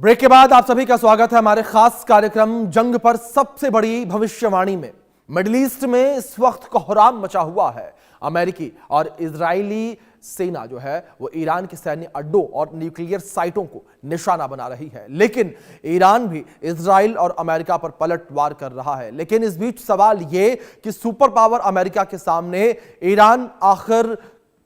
Break के बाद आप सभी का स्वागत है हमारे खास कार्यक्रम जंग पर सबसे बड़ी भविष्यवाणी में। मिडिल ईस्ट में इस वक्त कोहराम मचा हुआ है। अमेरिकी और इजरायली सेना जो है वो ईरान के सैन्य अड्डों और न्यूक्लियर साइटों को निशाना बना रही है, लेकिन ईरान भी इजराइल और अमेरिका पर पलटवार कर रहा है। लेकिन इस बीच सवाल ये कि सुपर पावर अमेरिका के सामने ईरान आखिर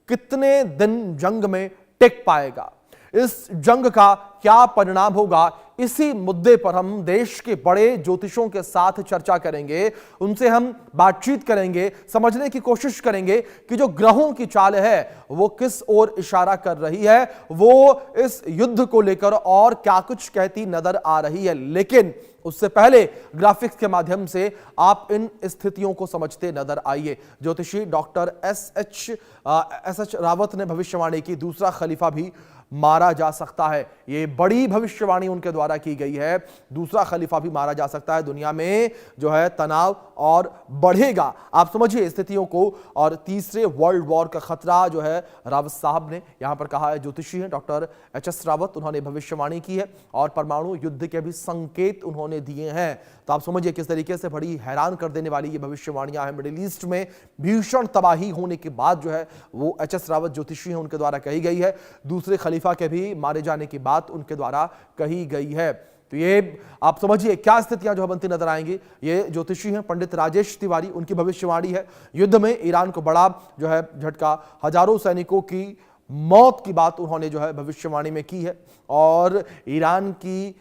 कितने दिन जंग में टिक पाएगा, इस जंग का क्या परिणाम होगा, इसी मुद्दे पर हम देश के बड़े ज्योतिषों के साथ चर्चा करेंगे। उनसे हम बातचीत करेंगे, समझने की कोशिश करेंगे कि जो ग्रहों की चाल है वो किस ओर इशारा कर रही है, वो इस युद्ध को लेकर और क्या कुछ कहती नजर आ रही है। लेकिन उससे पहले ग्राफिक्स के माध्यम से आप इन स्थितियों को समझते नजर आइए। ज्योतिषी डॉक्टर एस एच रावत ने भविष्यवाणी की दूसरा खलीफा भी मारा जा सकता है। यह बड़ी भविष्यवाणी उनके द्वारा की गई है, दूसरा खलीफा भी मारा जा सकता है। दुनिया में जो है तनाव और बढ़ेगा, आप समझिए स्थितियों को। और तीसरे वर्ल्ड वॉर का खतरा जो है रावत साहब ने यहां पर कहा है। ज्योतिषी हैं डॉक्टर एच रावत, उन्होंने भविष्यवाणी की है और परमाणु युद्ध के भी संकेत उन्होंने दिए हैं। तो आप समझिए किस तरीके से बड़ी हैरान कर देने वाली ये भविष्यवाणियां हैं। मिडिल ईस्ट में भीषण तबाही होने के बाद जो है वो एच रावत ज्योतिषी हैं, उनके द्वारा कही गई है। दूसरे खलीफा के भी मारे जाने की बात उनके द्वारा कही गई है। तो ये आप समझिए क्या स्थितियां जो बनती नजर आएंगी। ये ज्योतिषी हैं पंडित राजेश तिवारी, उनकी भविष्यवाणी है। युद्ध में ईरान को बड़ा जो है झटका, हजारों सैनिकों की मौत की बात उन्होंने जो है भविष्यवाणी में की है और ईरान की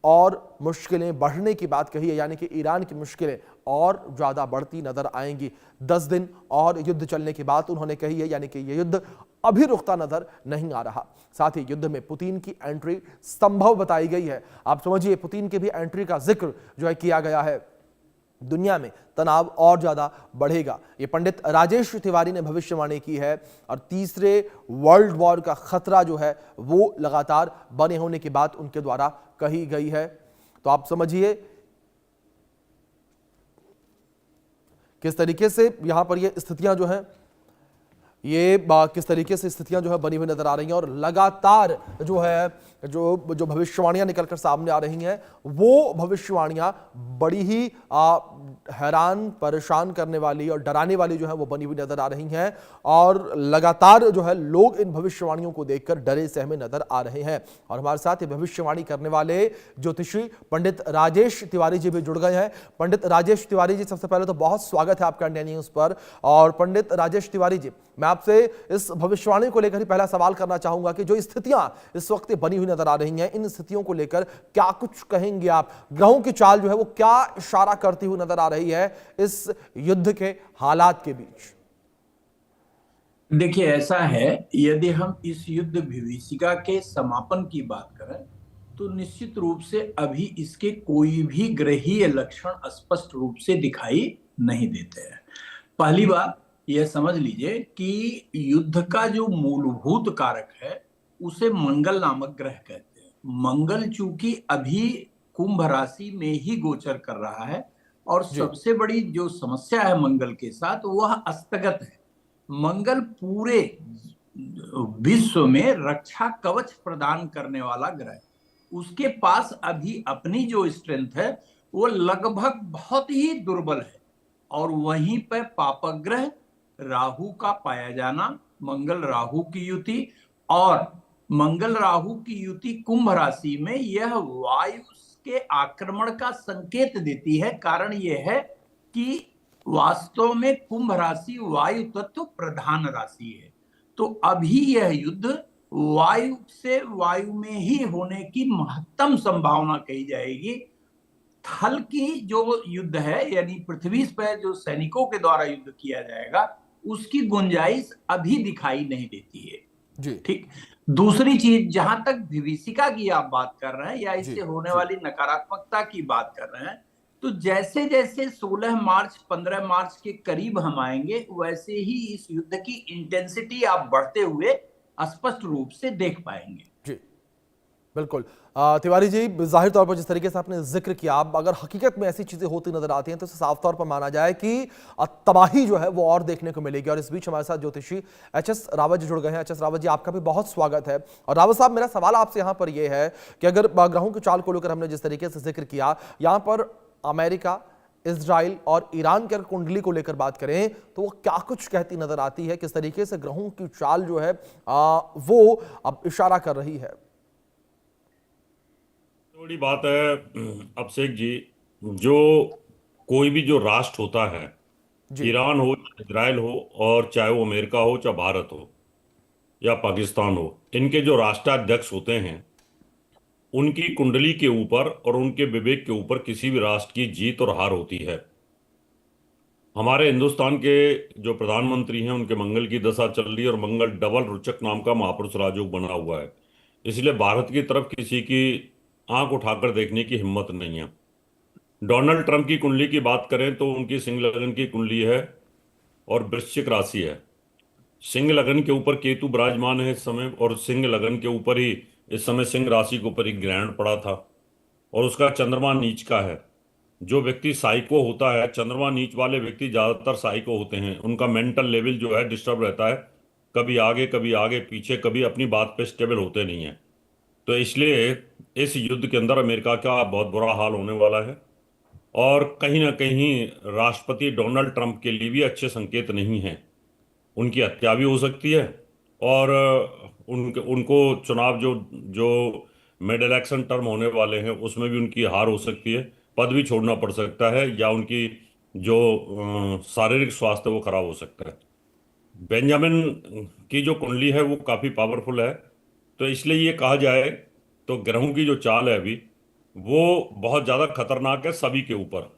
और मुश्किलें बढ़ने की बात कही है, यानी कि ईरान की मुश्किलें और ज्यादा बढ़ती नजर आएंगी। 10 दिन और युद्ध चलने की बात उन्होंने कही है, यानी कि यह युद्ध अभी रुकता नजर नहीं आ रहा। साथ ही युद्ध में पुतिन की एंट्री संभव बताई गई है। आप समझिए पुतिन की भी एंट्री का जिक्र जो है किया गया है। दुनिया में तनाव और ज्यादा बढ़ेगा, ये पंडित राजेश तिवारी ने भविष्यवाणी की है। और तीसरे वर्ल्ड वॉर का खतरा जो है वो लगातार बने होने की बात उनके द्वारा कही गई है। तो आप समझिए किस तरीके से यहां पर ये स्थितियां जो हैं ये किस तरीके से स्थितियां जो है बनी हुई नजर आ रही हैं। और लगातार जो है जो भविष्यवाणियां निकलकर सामने आ रही हैं वो भविष्यवाणियां बड़ी ही हैरान परेशान करने वाली और डराने वाली जो है वो बनी हुई नजर आ रही हैं। और लगातार जो है लोग इन भविष्यवाणियों को देखकर डरे सहमे नजर आ रहे हैं। और हमारे साथ ये भविष्यवाणी करने वाले ज्योतिषी पंडित राजेश तिवारी जी भी जुड़ गए हैं। पंडित राजेश तिवारी जी, सबसे पहले तो बहुत स्वागत है आपका इंडिया न्यूज पर। और पंडित राजेश तिवारी जी, मैं आपसे इस भविष्यवाणी को लेकर ही पहला सवाल करना चाहूंगा कि जो स्थितियां इस वक्त बनी हुई नजर आ रही हैं, इन स्थितियों को लेकर क्या कुछ कहेंगे आप? ग्रहों की चाल जो है वो क्या इशारा करती हुई नजर आ रही है इस युद्ध के हालात के बीच? देखिए, ऐसा है, यदि हम इस युद्ध विभीषिका के समापन की बात करें तो निश्चित रूप से अभी इसके कोई भी ग्रहीय लक्षण स्पष्ट रूप से दिखाई नहीं देते हैं। पहली बात यह समझ लीजिए कि युद्ध का जो मूलभूत कारक है उसे मंगल नामक ग्रह कहते हैं। मंगल चूंकि अभी कुंभ राशि में ही गोचर कर रहा है और जी सबसे बड़ी जो समस्या है मंगल के साथ वह अस्तगत है। मंगल पूरे विश्व में रक्षा कवच प्रदान करने वाला ग्रह है। उसके पास अभी अपनी जो स्ट्रेंथ है वो लगभग बहुत ही दुर्बल है। और वहीं पर पापक ग्रह राहु का पाया जाना, मंगल राहु की युति, और मंगल राहु की युति कुंभ राशि में, यह वायु के आक्रमण का संकेत देती है। कारण यह है कि वास्तव में कुंभ राशि वायु तत्व प्रधान राशि है। तो अभी यह युद्ध वायु से वायु में ही होने की महत्तम संभावना कही जाएगी। थल की जो युद्ध है, यानी पृथ्वी पर जो सैनिकों के द्वारा युद्ध किया जाएगा, उसकी गुंजाइश अभी दिखाई नहीं देती है। जी ठीक। दूसरी चीज, जहां तक विभीषिका की आप बात कर रहे हैं या जी इससे होने जी वाली नकारात्मकता की बात कर रहे हैं, तो जैसे जैसे 16 मार्च 15 मार्च के करीब हम आएंगे वैसे ही इस युद्ध की इंटेंसिटी आप बढ़ते हुए स्पष्ट रूप से देख पाएंगे। जी बिल्कुल। तिवारी जी, जाहिर तौर पर जिस तरीके से आपने जिक्र किया, अब अगर हकीकत में ऐसी चीजें होती नजर आती हैं तो इसे साफ तौर पर माना जाए कि तबाही जो है वो और देखने को मिलेगी। और इस बीच हमारे साथ ज्योतिषी एच.एस. रावत जी जुड़ गए हैं। एच.एस. रावत जी, आपका भी बहुत स्वागत है। और रावत साहब, मेरा सवाल आपसे यहाँ पर यह है कि अगर ग्रहों की चाल को लेकर हमने जिस तरीके से जिक्र किया, यहाँ पर अमेरिका, इजराइल और ईरान की अगर कुंडली को लेकर बात करें तो वो क्या कुछ कहती नजर आती है, किस तरीके से ग्रहों की चाल जो है वो अब इशारा कर रही है? बड़ी बात है अभिषेक जी। जो कोई भी जो राष्ट्र होता है, जी ईरान हो, इजराइल हो, और चाहे वो अमेरिका हो, चाहे भारत हो या पाकिस्तान हो, इनके जो राष्ट्राध्यक्ष होते हैं, उनकी कुंडली के ऊपर और उनके विवेक के ऊपर किसी भी राष्ट्र की जीत और हार होती है। हमारे हिंदुस्तान के जो प्रधानमंत्री हैं, उनके मंगल की दशा चल रही है और मंगल डबल रुचक नाम का महापुरुष राजयोग बना हुआ है। इसलिए भारत की तरफ किसी की आंख उठाकर देखने की हिम्मत नहीं है। डोनाल्ड ट्रंप की कुंडली की बात करें तो उनकी सिंह लगन की कुंडली है और वृश्चिक राशि है। सिंह लगन के ऊपर केतु विराजमान है इस समय, और सिंह लगन के ऊपर ही इस समय सिंह राशि के ऊपर एक ग्रहण पड़ा था और उसका चंद्रमा नीच का है। जो व्यक्ति साइको होता है, चंद्रमा नीच वाले व्यक्ति ज्यादातर साइको होते हैं। उनका मेंटल लेवल जो है डिस्टर्ब रहता है, कभी आगे पीछे, कभी अपनी बात पे स्टेबल होते नहीं है। तो इसलिए इस युद्ध के अंदर अमेरिका का बहुत बुरा हाल होने वाला है और कहीं ना कहीं राष्ट्रपति डोनाल्ड ट्रंप के लिए भी अच्छे संकेत नहीं हैं। उनकी हत्या भी हो सकती है और उनको चुनाव जो जो मिड इलेक्शन टर्म होने वाले हैं उसमें भी उनकी हार हो सकती है, पद भी छोड़ना पड़ सकता है, या उनकी जो शारीरिक स्वास्थ्य वो खराब हो सकता है। बेंजामिन की जो कुंडली है वो काफ़ी पावरफुल है। तो इसलिए ये कहा जाए तो ग्रहों की जो चाल है अभी वो बहुत ज़्यादा खतरनाक है सभी के ऊपर।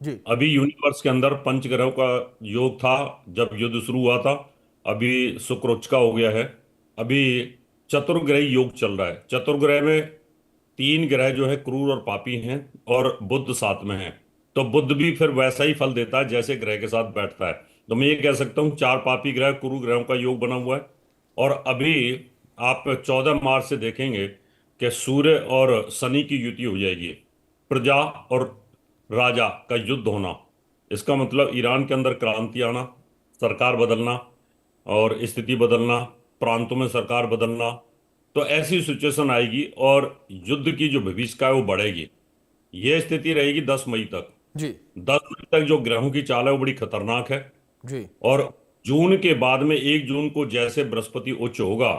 जी अभी यूनिवर्स के अंदर पंचग्रहों का योग था जब युद्ध शुरू हुआ था, अभी शुक्र उच्च का हो गया है। अभी चतुर्ग्रही योग चल रहा है। चतुर्ग्रह में तीन ग्रह जो है क्रूर और पापी हैं और बुध साथ में है। तो बुध भी फिर वैसा ही फल देता है जैसे ग्रह के साथ बैठता है। तो मैं ये कह सकता हूँ चार पापी ग्रह क्रूर ग्रहों का योग बना हुआ है। और अभी आप 14 मार्च से देखेंगे कि सूर्य और शनि की युति हो जाएगी। प्रजा और राजा का युद्ध होना, इसका मतलब ईरान के अंदर क्रांति आना, सरकार बदलना और स्थिति बदलना, प्रांतों में सरकार बदलना। तो ऐसी सिचुएशन आएगी और युद्ध की जो भविष्यता है वो बढ़ेगी। ये स्थिति रहेगी 10 मई तक। जी 10 मई तक जो ग्रहों की चाल है वो बड़ी खतरनाक है। जी और जून के बाद में 1 जून को जैसे बृहस्पति उच्च होगा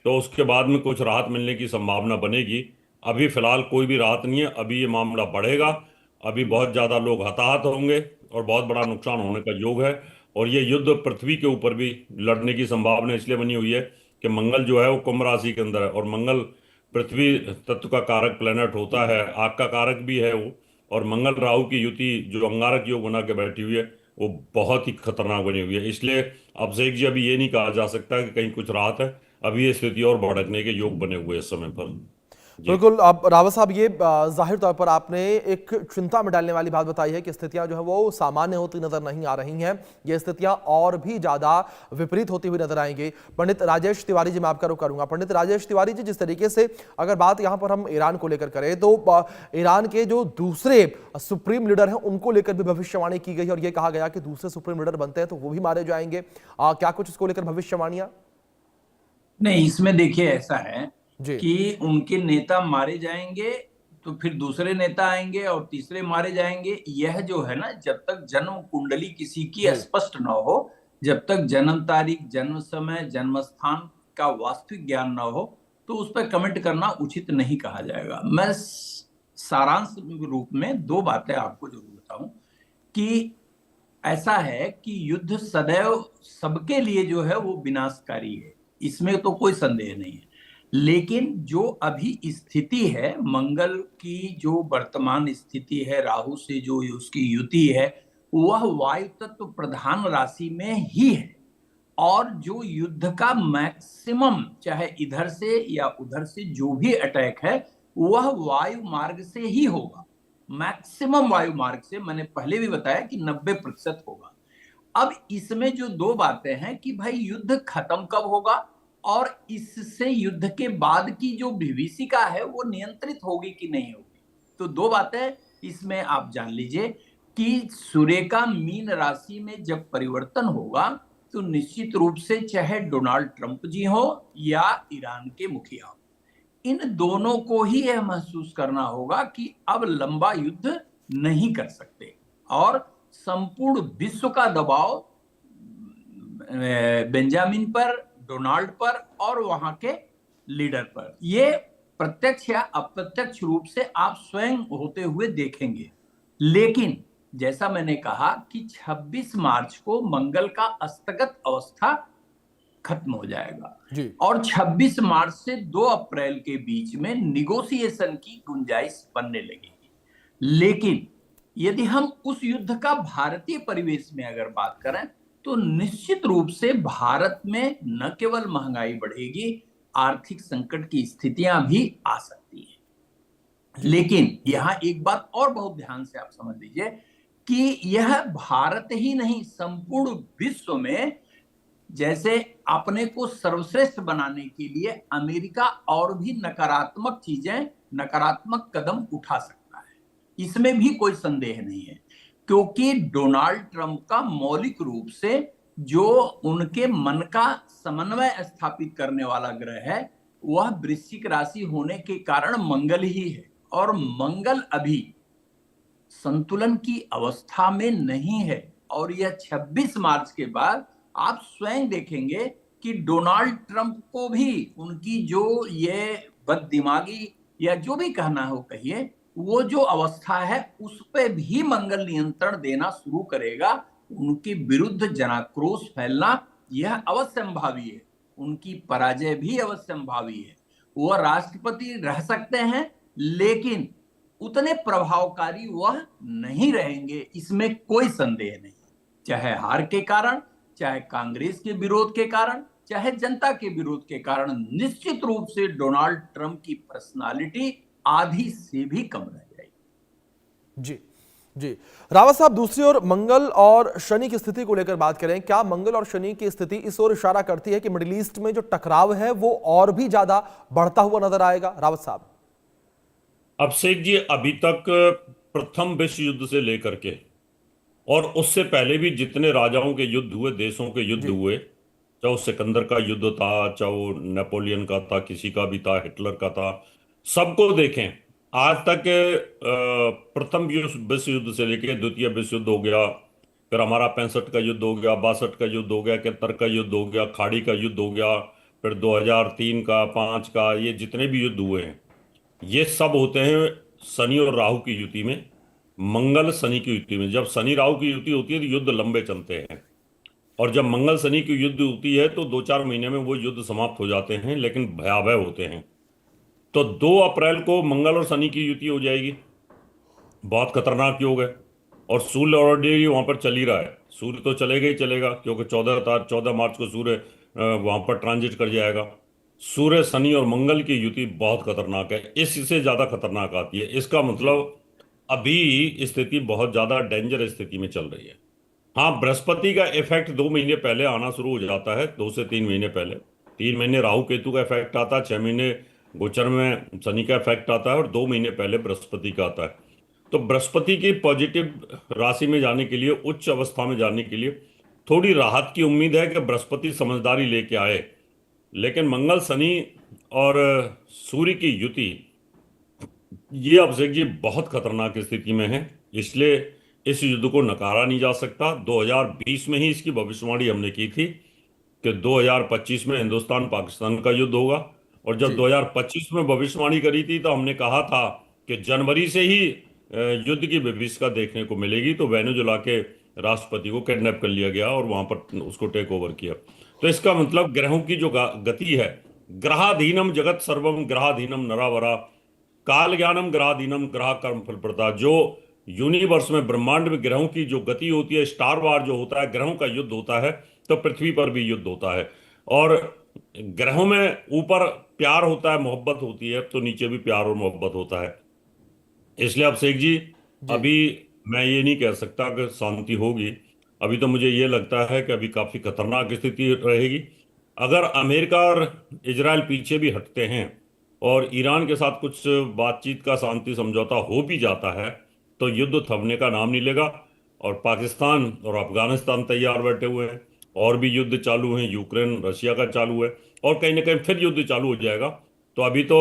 तो उसके बाद में कुछ राहत मिलने की संभावना बनेगी। अभी फिलहाल कोई भी राहत नहीं है, अभी ये मामला बढ़ेगा। अभी बहुत ज्यादा लोग हताहत होंगे और बहुत बड़ा नुकसान होने का योग है। और ये युद्ध पृथ्वी के ऊपर भी लड़ने की संभावना इसलिए बनी हुई है कि मंगल जो है वो कुंभ राशि के अंदर है और मंगल पृथ्वी तत्व का कारक प्लेनेट होता है, आग का कारक भी है वो। और मंगल राहु की युति जो अंगारक योग बना के बैठी हुई है वो बहुत ही खतरनाक बनी हुई है। इसलिए अभिषेक जी, अभी ये नहीं कहा जा सकता कि कहीं कुछ राहत है। अभी ये स्थिति और भड़कने के योग बने हुए हैं इस समय पर। जी। बिल्कुल। अब रावत साहब, ये जाहिर तौर पर आपने एक चिंता में डालने वाली बात बताई है कि स्थितियां जो है वो सामान्य होती नजर नहीं आ रही हैं। ये स्थितियां और भी ज्यादा विपरीत होती हुई नजर आएंगी। पंडित राजेश तिवारी जी, मैं आपका रुख करूंगा। पंडित राजेश तिवारी जी, जिस तरीके से अगर बात यहां पर हम ईरान को लेकर करें तो ईरान के जो दूसरे सुप्रीम लीडर हैं उनको लेकर भी भविष्यवाणी की गई और यह कहा गया कि दूसरे सुप्रीम लीडर बनते हैं तो वो भी मारे जाएंगे। क्या कुछ इसको लेकर भविष्यवाणियां? नहीं, इसमें देखिए ऐसा है जी कि उनके नेता मारे जाएंगे तो फिर दूसरे नेता आएंगे और तीसरे मारे जाएंगे। यह जो है ना, जब तक जन्म कुंडली किसी की जी स्पष्ट न हो, जब तक जन्म तारीख, जन्म समय, जन्म स्थान का वास्तविक ज्ञान न हो, तो उस पर कमेंट करना उचित नहीं कहा जाएगा। मैं सारांश रूप में दो बातें आपको जरूर बताऊं कि ऐसा है कि युद्ध सदैव सबके लिए जो है वो विनाशकारी है, इसमें तो कोई संदेह नहीं है। लेकिन जो अभी स्थिति है, मंगल की जो वर्तमान स्थिति है, राहु से जो उसकी युति है, वह वायु तत्व प्रधान राशि में ही है। और जो युद्ध का मैक्सिमम, चाहे इधर से या उधर से जो भी अटैक है, वह वायु मार्ग से ही होगा। मैक्सिमम वायु मार्ग से, मैंने पहले भी बताया कि 90% होगा। अब इसमें जो दो बातें हैं कि भाई युद्ध खत्म कब होगा, और इससे युद्ध के बाद की जो विभीषिका है वो नियंत्रित होगी कि नहीं होगी। तो दो बातें इसमें आप जान लीजिए कि सूर्य का मीन राशि में जब परिवर्तन होगा तो निश्चित रूप से चाहे डोनाल्ड ट्रंप जी हो या ईरान के मुखिया हो, इन दोनों को ही यह महसूस करना होगा कि अब लंबा युद्ध नहीं कर सकते और संपूर्ण विश्व का दबाव बेंजामिन पर, डोनाल्ड पर और वहां के लीडर पर, ये प्रत्यक्ष या अप्रत्यक्ष रूप से आप स्वयं होते हुए देखेंगे। लेकिन जैसा मैंने कहा कि 26 मार्च को मंगल का अस्तगत अवस्था खत्म हो जाएगा जी। और 26 मार्च से 2 अप्रैल के बीच में निगोशिएशन की गुंजाइश बनने लगेगी। लेकिन यदि हम उस युद्ध का भारतीय परिवेश में अगर बात करें तो निश्चित रूप से भारत में न केवल महंगाई बढ़ेगी, आर्थिक संकट की स्थितियां भी आ सकती हैं। लेकिन यहां एक बात और बहुत ध्यान से आप समझ लीजिए कि यह भारत ही नहीं, संपूर्ण विश्व में जैसे अपने को सर्वश्रेष्ठ बनाने के लिए अमेरिका और भी नकारात्मक चीजें, नकारात्मक कदम उठा सकता है, इसमें भी कोई संदेह नहीं है। क्योंकि डोनाल्ड ट्रंप का मौलिक रूप से जो उनके मन का समन्वय स्थापित करने वाला ग्रह है वह वृश्चिक राशि होने के कारण मंगल ही है, और मंगल अभी संतुलन की अवस्था में नहीं है। और यह 26 मार्च के बाद आप स्वयं देखेंगे कि डोनाल्ड ट्रंप को भी उनकी जो ये बददिमागी या जो भी कहना हो कहिए, वो जो अवस्था है उस पे भी मंगल नियंत्रण देना शुरू करेगा। उनके विरुद्ध जनाक्रोश फैलना यह अवश्यंभावी है, उनकी पराजय भी अवश्यंभावी है। वह राष्ट्रपति रह सकते हैं लेकिन उतने प्रभावकारी वह नहीं रहेंगे, इसमें कोई संदेह नहीं। चाहे हार के कारण, चाहे कांग्रेस के विरोध के कारण, चाहे जनता के विरोध के कारण, निश्चित रूप से डोनाल्ड ट्रंप की पर्सनालिटी आधी से भी कम रह जाएगी। जी जी। रावत साहब, दूसरी ओर मंगल और शनि की स्थिति को लेकर बात करें, क्या मंगल और शनि की स्थिति इस ओर इशारा करती है कि मिडिल ईस्ट में जो टकराव है वो और भी ज्यादा बढ़ता हुआ नजर आएगा? रावत साहब। अभिषेक जी, अभी तक प्रथम विश्व युद्ध से लेकर के और उससे पहले भी जितने राजाओं के युद्ध हुए, देशों के युद्ध हुए, चाहे वो सिकंदर का युद्ध था, चाहे वो नेपोलियन का था, किसी का भी था, हिटलर का था, सबको देखें आज तक प्रथम विश्व युद्ध से लेकर द्वितीय विश्व युद्ध हो गया, फिर हमारा 65 का युद्ध हो गया, 62 का युद्ध हो गया, 71 का युद्ध हो गया, खाड़ी का युद्ध हो गया, फिर 2003 का, 5 का, ये जितने भी युद्ध हुए हैं ये सब होते हैं शनि और राहु की युति में, मंगल शनि की युति में। जब शनि राहु की युति होती है तो युद्ध लंबे चलते हैं, और जब मंगल शनि की युद्ध होती है तो 2-4 महीने में वो युद्ध समाप्त हो जाते हैं, लेकिन भयावह होते हैं। तो 2 अप्रैल को मंगल और शनि की युति हो जाएगी, बहुत खतरनाक योग है। और सूर्य ऑलरेडी वहां पर चल ही रहा है, सूर्य तो चलेगा ही चलेगा, क्योंकि 14 मार्च को सूर्य वहां पर ट्रांजिट कर जाएगा। सूर्य, शनि और मंगल की युति बहुत खतरनाक है, इससे ज्यादा खतरनाक आती है। इसका मतलब अभी स्थिति बहुत ज्यादा डेंजर स्थिति में चल रही है। हाँ, बृहस्पति का इफेक्ट 2 महीने पहले आना शुरू हो जाता है, 2 से 3 महीने पहले। 3 महीने राहु केतु का इफेक्ट आता है, 6 महीने गोचर में शनि का इफेक्ट आता है, और 2 महीने पहले बृहस्पति का आता है। तो बृहस्पति की पॉजिटिव राशि में जाने के लिए, उच्च अवस्था में जाने के लिए थोड़ी राहत की उम्मीद है कि बृहस्पति समझदारी लेके आए। लेकिन मंगल, शनि और सूर्य की युति ये अभिषेक जी बहुत खतरनाक स्थिति में है, इसलिए इस युद्ध को नकारा नहीं जा सकता। 2020 में ही इसकी भविष्यवाणी हमने की थी कि 2025 में हिंदुस्तान पाकिस्तान का युद्ध होगा, और जब 2025 में भविष्यवाणी करी थी तो हमने कहा था कि जनवरी से ही युद्ध की विभीषिका देखने को मिलेगी। तो वेनेजुला के राष्ट्रपति को किडनैप कर लिया गया और वहां पर उसको टेक ओवर किया। तो इसका मतलब ग्रहों की जो गति है, ग्रहाधीनम जगत सर्वम ग्रहाधीनम नरावरा काल ज्ञानम ग्रहाधीनम ग्रह कर्म फल प्रदा। जो यूनिवर्स में, ब्रह्मांड में ग्रहों की जो गति होती है, स्टार वार जो होता है, ग्रहों का युद्ध होता है, तो पृथ्वी पर भी युद्ध होता है। और ग्रहों में ऊपर प्यार होता है, मोहब्बत होती है, तो नीचे भी प्यार और मोहब्बत होता है। इसलिए अभिषेक जी, अभी मैं ये नहीं कह सकता कि शांति होगी। अभी तो मुझे ये लगता है कि अभी काफी खतरनाक स्थिति रहेगी। अगर अमेरिका और इजराइल पीछे भी हटते हैं और ईरान के साथ कुछ बातचीत का शांति समझौता हो भी जाता है तो युद्ध थमने का नाम नहीं लेगा। और पाकिस्तान और अफगानिस्तान तैयार बैठे हुए हैं, और भी युद्ध चालू हैं, यूक्रेन रशिया का चालू है, और कहीं ना कहीं फिर युद्ध चालू हो जाएगा। तो अभी तो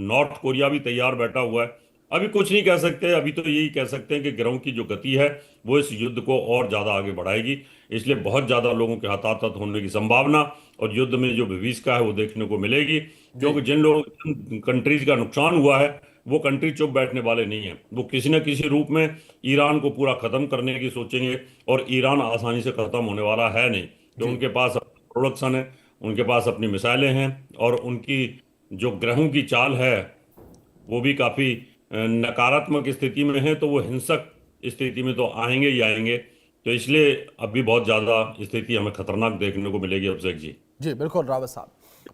नॉर्थ कोरिया भी तैयार बैठा हुआ है। अभी कुछ नहीं कह सकते, अभी तो यही कह सकते हैं कि ग्रहों की जो गति है वो इस युद्ध को और ज़्यादा आगे बढ़ाएगी। इसलिए बहुत ज़्यादा लोगों के हताहत होने की संभावना और युद्ध में जो विभीषिका है वो देखने को मिलेगी। क्योंकि जिन लोग कंट्रीज का नुकसान हुआ है वो कंट्री चुप बैठने वाले नहीं है, वो किसी न किसी रूप में ईरान को पूरा खत्म करने की सोचेंगे। और ईरान आसानी से खत्म होने वाला है नहीं, तो जी उनके पास प्रोडक्शन है, उनके पास अपनी मिसाइलें हैं, और उनकी जो ग्रहों की चाल है वो भी काफी नकारात्मक स्थिति में है। तो वो हिंसक स्थिति में तो आएंगे ही आएंगे। तो इसलिए अभी बहुत ज्यादा स्थिति हमें खतरनाक देखने को मिलेगी अभिषेक जी। जी बिल्कुल रावत साहब।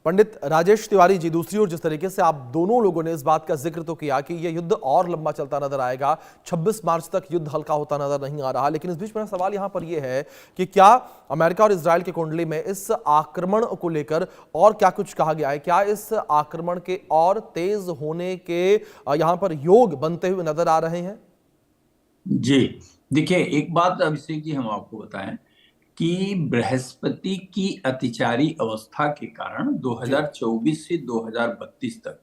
पंडित राजेश तिवारी जी, दूसरी ओर जिस तरीके से आप दोनों लोगों ने इस बात का जिक्र तो किया कि यह युद्ध और लंबा चलता नजर आएगा, 26 मार्च तक युद्ध हल्का होता नजर नहीं आ रहा, लेकिन इस बीच मेरा सवाल यहां पर यह है कि क्या अमेरिका और इजराइल की कुंडली में इस आक्रमण को लेकर और क्या कुछ कहा गया है? क्या इस आक्रमण के और तेज होने के यहां पर योग बनते हुए नजर आ रहे हैं? जी देखिए, एक बात अभिषेक जी हम आपको बताएं कि बृहस्पति की अतिचारी अवस्था के कारण 2024 से 2032 तक,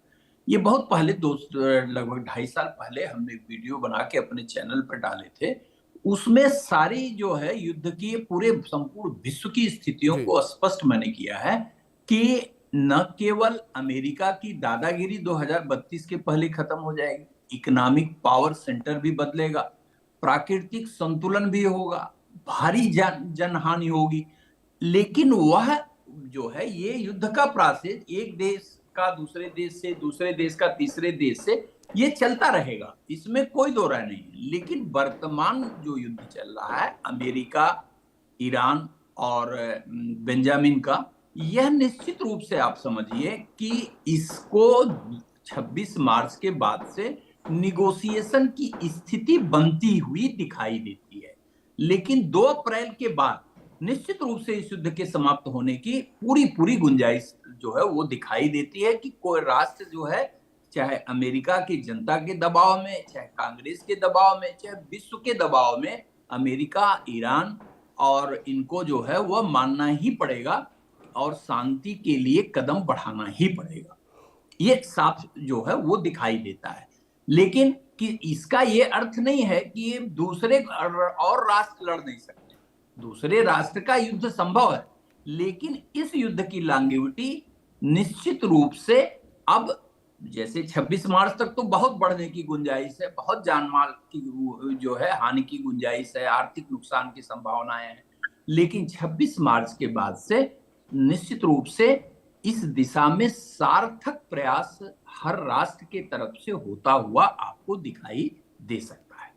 ये बहुत पहले लगभग 2.5 साल पहले हमने एक वीडियो बना के अपने चैनल पर डाले थे। उसमें सारी जो है युद्ध की पूरे संपूर्ण विश्व की स्थितियों को स्पष्ट मैंने किया है कि न केवल अमेरिका की दादागिरी 2032 के पहले खत्म हो जाएगी, इकोनॉमिक पावर सेंटर भी बदलेगा, प्राकृतिक संतुलन भी होगा, भारी जनहानि होगी, लेकिन वह जो है ये युद्ध का प्रोसेस एक देश का दूसरे देश से, दूसरे देश का तीसरे देश से, ये चलता रहेगा, इसमें कोई दो राय नहीं है। लेकिन वर्तमान जो युद्ध चल रहा है अमेरिका, ईरान और बेंजामिन का, यह निश्चित रूप से आप समझिए कि इसको 26 मार्च के बाद से निगोशिएशन की स्थिति बनती हुई दिखाई देती है। लेकिन 2 अप्रैल के बाद निश्चित रूप से इस युद्ध के समाप्त होने की पूरी गुंजाइश जो है वो दिखाई देती है कि कोई राष्ट्र जो है, चाहे अमेरिका की जनता के दबाव में, चाहे कांग्रेस के दबाव में, चाहे विश्व के दबाव में, अमेरिका, ईरान और इनको जो है वह मानना ही पड़ेगा और शांति के लिए कदम बढ़ाना ही पड़ेगा। ये साफ जो है वो दिखाई देता है। लेकिन कि इसका ये अर्थ नहीं है कि ये दूसरे और राष्ट्र लड़ नहीं सकते, दूसरे राष्ट्र का युद्ध संभव है, लेकिन इस युद्ध की लॉन्गेविटी निश्चित रूप से अब जैसे 26 मार्च तक तो बहुत बढ़ने की गुंजाइश है, बहुत जानमाल की जो है हानि की गुंजाइश है, आर्थिक नुकसान की संभावनाएं हैं, लेकिन 26 मार्च के बाद से निश्चित रूप से इस दिशा में सार्थक प्रयास हर राष्ट्र के तरफ से होता हुआ आपको दिखाई दे सकता है।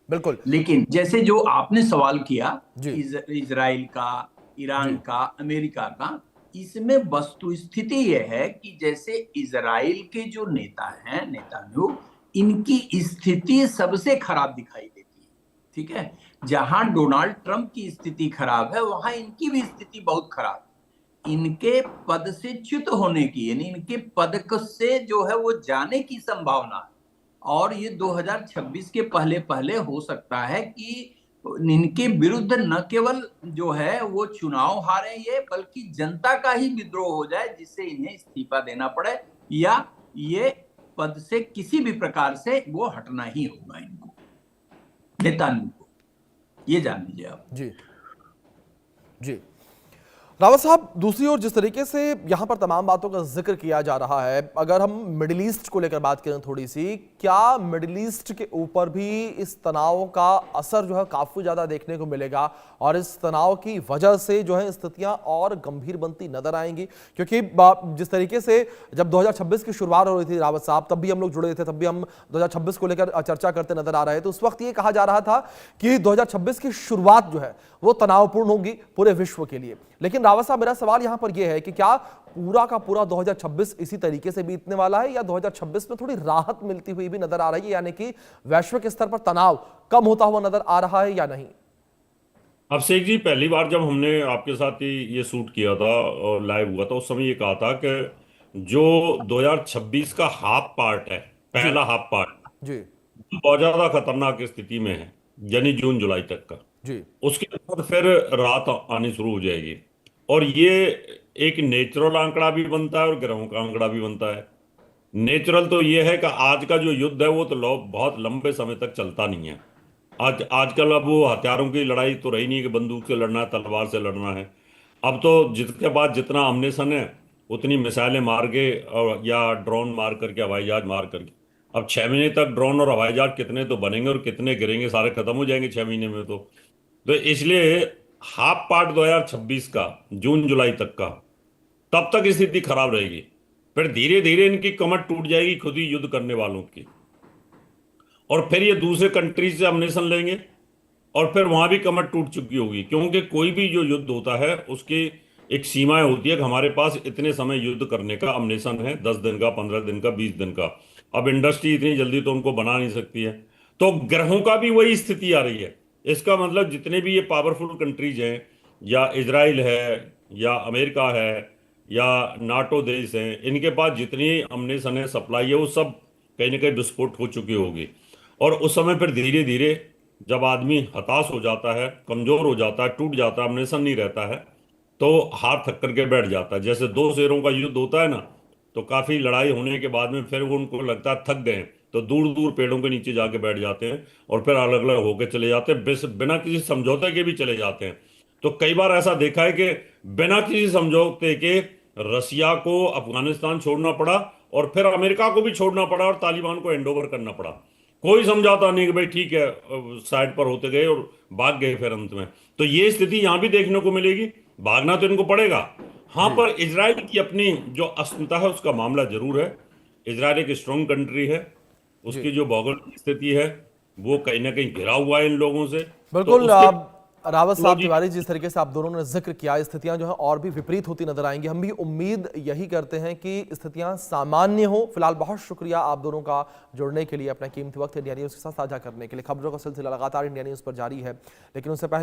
बिल्कुल। लेकिन जैसे जो आपने सवाल किया इजराइल का, ईरान का, अमेरिका का, इसमें वस्तु स्थिति यह है कि जैसे इजराइल के जो नेता हैं, नेतान्याहू, इनकी स्थिति सबसे खराब दिखाई देती है। ठीक है, जहां डोनाल्ड ट्रंप की स्थिति खराब है वहां इनकी भी स्थिति बहुत खराब है। इनके पद से च्युत होने की, यानी इनके पद से जो है वो जाने की संभावना है, और ये 2026 के पहले हो सकता है कि इनके विरुद्ध न केवल जो है वो चुनाव हारे ये, बल्कि जनता का ही विद्रोह हो जाए, जिससे इन्हें इस्तीफा देना पड़े या ये पद से किसी भी प्रकार से वो हटना ही होगा इनको, नेतान्याहू को। ये जान लीजिए आप। जी जी रावत साहब, दूसरी ओर जिस तरीके से यहां पर तमाम बातों का जिक्र किया जा रहा है, अगर हम मिडिल ईस्ट को लेकर बात करें थोड़ी सी, क्या मिडिल ईस्ट के ऊपर भी इस तनाव का असर जो है काफी ज्यादा देखने को मिलेगा और इस तनाव की वजह से जो है स्थितियां और गंभीर बनती नजर आएंगी? क्योंकि जिस तरीके से जब 2026 की शुरुआत हो रही थी रावत साहब, तब भी हम लोग जुड़े थे, तब भी हम 2026 को लेकर चर्चा करते नजर आ रहे थे। तो उस वक्त ये कहा जा रहा था कि 2026 की शुरुआत जो है वो तनावपूर्ण होगी पूरे विश्व के लिए। लेकिन रावत साहब, मेरा सवाल यहां पर यह है कि क्या पूरा का पूरा 2026 इसी तरीके से बीतने वाला है या 2026 में थोड़ी राहत मिलती हुई भी नजर आ रही है, यानी कि वैश्विक स्तर पर तनाव कम होता हुआ नजर आ रहा है या नहीं? अब शेख जी, पहली बार जब हमने आपके साथ ये शूट किया था और लाइव हुआ था, उस समय ये कहा था कि जो 2026 का हाफ पार्ट है, जी पहला हाफ पार्ट, जी बहुत ज्यादा खतरनाक स्थिति में है, यानी जून जुलाई तक का। जी उसके बाद फिर रात आनी शुरू हो जाएगी। और ये एक नेचुरल आंकड़ा भी बनता है और ग्रहों का आंकड़ा भी बनता है। नेचुरल तो ये है कि आज का जो युद्ध है वो तो बहुत लंबे समय तक चलता नहीं है। आजकल अब वो हथियारों की लड़ाई तो रही नहीं कि बंदूक से लड़ना है, तलवार से लड़ना है। अब तो जिसके पास जितना अम्नेशन है, उतनी मिसाइलें मार के और या ड्रोन मार करके, हवाई जहाज मार करके। अब 6 महीने तक ड्रोन और हवाई जहाज कितने तो बनेंगे और कितने गिरेंगे, सारे खत्म हो जाएंगे 6 महीने में। तो इसलिए हाफ पार्ट 2026 का, जून जुलाई तक का, तब तक स्थिति खराब रहेगी। फिर धीरे धीरे इनकी कमर टूट जाएगी खुद ही युद्ध करने वालों की। और फिर ये दूसरे कंट्री से अम्नेशन लेंगे और फिर वहां भी कमर टूट चुकी होगी, क्योंकि कोई भी जो युद्ध होता है उसकी एक सीमाएं होती है कि हमारे पास इतने समय युद्ध करने का अम्नेशन है, 10 दिन का, 15 दिन का, 20 दिन का। अब इंडस्ट्री इतनी जल्दी तो उनको बना नहीं सकती है। तो ग्रहों का भी वही स्थिति आ रही है। इसका मतलब जितने भी ये पावरफुल कंट्रीज हैं, या इजराइल है, या अमेरिका है, या नाटो देश हैं, इनके पास जितनी अम्नेशन है, सप्लाई है, वो सब कहीं ना कहीं विस्फोट हो चुकी होगी। और उस समय फिर धीरे धीरे जब आदमी हताश हो जाता है, कमजोर हो जाता है, टूट जाता है, अम्नेशन नहीं रहता है, तो हार थक करके बैठ जाता है। जैसे दो शेरों का युद्ध होता है ना, तो काफी लड़ाई होने के बाद में फिर वो उनको लगता है थक गए हैं, तो दूर दूर पेड़ों के नीचे जाके बैठ जाते हैं और फिर अलग अलग होके चले जाते हैं, बिना किसी समझौते के भी चले जाते हैं। तो कई बार ऐसा देखा है कि बिना किसी समझौते के रसिया को अफगानिस्तान छोड़ना पड़ा और फिर अमेरिका को भी छोड़ना पड़ा और तालिबान को हैंडओवर करना पड़ा। कोई समझौता नहीं कि भाई ठीक है, साइड पर होते गए और भाग गए फिर अंत में। तो ये स्थिति यहां भी देखने को मिलेगी। भागना तो इनको पड़ेगा। हाँ, जी पर इजराइल की अपनी जो अस्मिता है उसका मामला जरूर है। इजराइल एक स्ट्रांग कंट्री है, जी उसकी जो भौगोलिक स्थिति है वो कहीं ना कहीं घिरा हुआ है इन लोगों से। तो बिल्कुल। उसके रावत साहब, टेक्नोलॉजी, तिवारी, जिस तरीके से आप दोनों ने जिक्र किया, स्थितियां जो हैं और भी विपरीत होती नजर आएंगी। हम भी उम्मीद यही करते हैं कि स्थितियां सामान्य हो। फिलहाल बहुत शुक्रिया आप दोनों का जुड़ने के लिए, अपना कीमती वक्त इंडिया न्यूज के साथ साझा करने के लिए। खबरों का सिलसिला लगातार इंडिया न्यूज पर जारी है, लेकिन उससे पहले